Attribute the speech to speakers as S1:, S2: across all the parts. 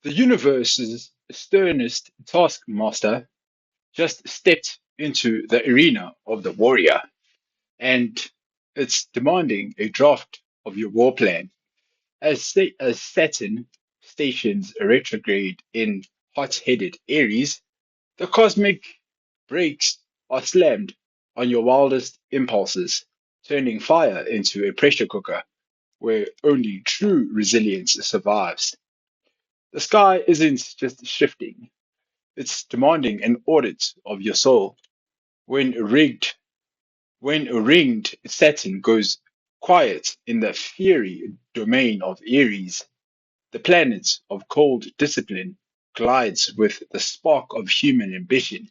S1: The universe's sternest taskmaster just stepped into the arena of the warrior, and it's demanding a draft of your war plan. As Saturn stations retrograde in hot-headed Aries, the cosmic brakes are slammed on your wildest impulses, turning fire into a pressure cooker where only true resilience survives. The sky isn't just shifting, it's demanding an audit of your soul. When rigged, when ringed Saturn goes quiet in the fiery domain of Aries, the planet of cold discipline glides with the spark of human ambition,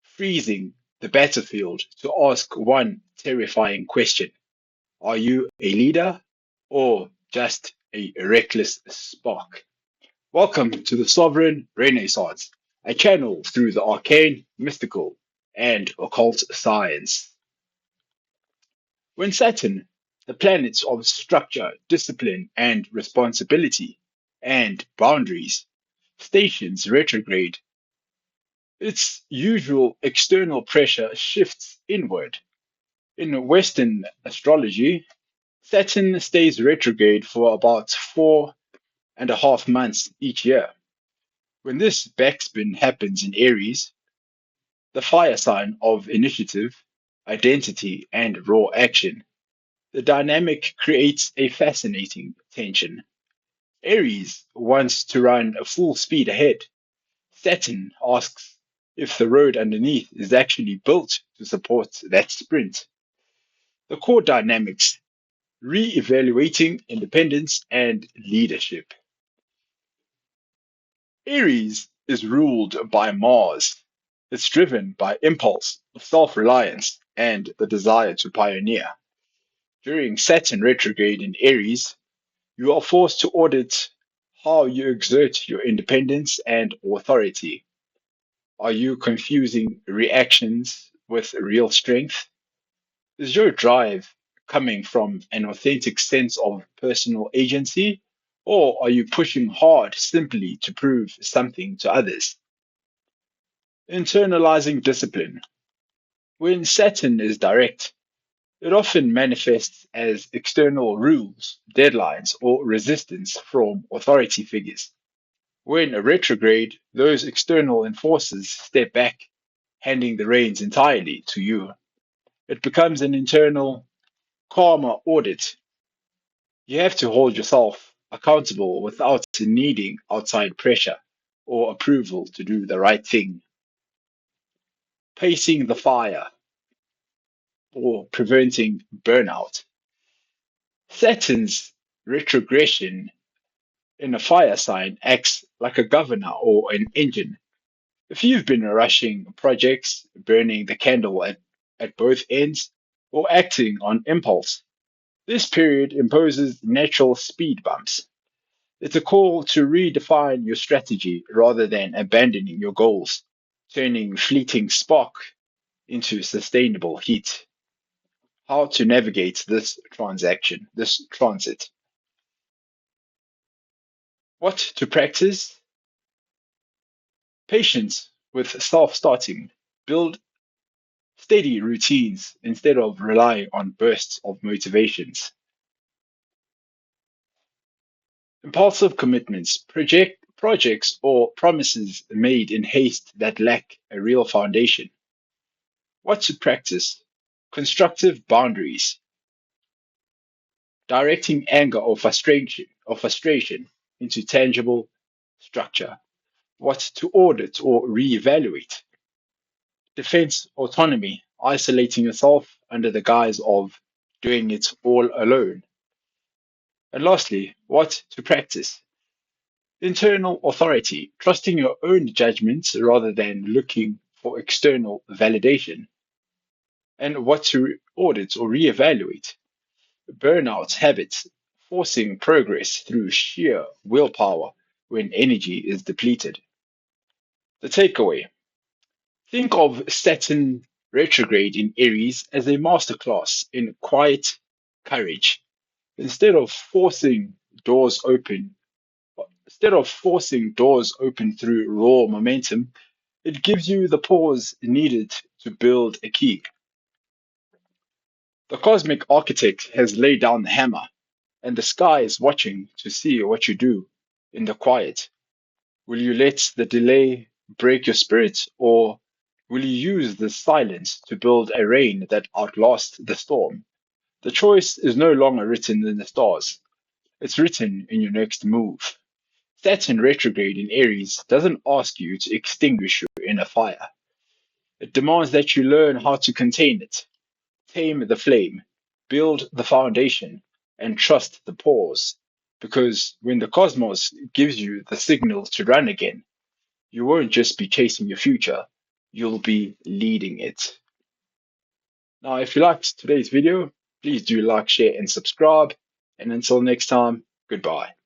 S1: freezing the battlefield to ask one terrifying question: are you a leader or just a reckless spark? Welcome to the Sovereign Renaissance, a channel through the arcane, mystical, and occult science. When Saturn, the planet of structure, discipline, and responsibility, and boundaries, stations retrograde, its usual external pressure shifts inward. In Western astrology, Saturn stays retrograde for about 4.5 months each year. When this backspin happens in Aries, the fire sign of initiative, identity, and raw action, the dynamic creates a fascinating tension. Aries wants to run full speed ahead. Saturn asks if the road underneath is actually built to support that sprint. The core dynamics: re-evaluating independence and leadership. Aries is ruled by Mars. It's driven by impulse, self-reliance, and the desire to pioneer. During Saturn retrograde in Aries, you are forced to audit how you exert your independence and authority. Are you confusing reactions with real strength? Is your drive coming from an authentic sense of personal agency, or are you pushing hard simply to prove something to others? Internalizing discipline. When Saturn is direct, it often manifests as external rules, deadlines, or resistance from authority figures. When retrograde, those external enforcers step back, handing the reins entirely to you. It becomes an internal, calmer audit. You have to hold yourself accountable without needing outside pressure or approval to do the right thing. Pacing the fire or preventing burnout. Saturn's retrogression in a fire sign acts like a governor or an engine. If you've been rushing projects, burning the candle at both ends, or acting on impulse, this period imposes natural speed bumps. It's a call to redefine your strategy rather than abandoning your goals, turning fleeting spark into sustainable heat. How to navigate this transit. What to practice? Patience with self starting. Build steady routines instead of relying on bursts of motivations. Impulsive commitments, projects or promises made in haste that lack a real foundation. What to practice? Constructive boundaries, directing anger or frustration into tangible structure. What to audit or reevaluate? Defense autonomy, isolating yourself under the guise of doing it all alone. And lastly, what to practice? Internal authority, trusting your own judgments rather than looking for external validation. And what to audit or reevaluate? Burnout habits, forcing progress through sheer willpower when energy is depleted. The takeaway: think of Saturn retrograde in Aries as a masterclass in quiet courage. Instead of forcing doors open, Instead of forcing doors open through raw momentum, it gives you the pause needed to build a key. The cosmic architect has laid down the hammer, and the sky is watching to see what you do in the quiet. Will you let the delay break your spirit, or will you use the silence to build a rain that outlasts the storm? The choice is no longer written in the stars, it's written in your next move. Saturn retrograde in Aries doesn't ask you to extinguish your inner fire. It demands that you learn how to contain it, tame the flame, build the foundation, and trust the pause. Because when the cosmos gives you the signal to run again, you won't just be chasing your future, you'll be leading it. Now, if you liked today's video, please do like, share, and subscribe. And until next time, goodbye.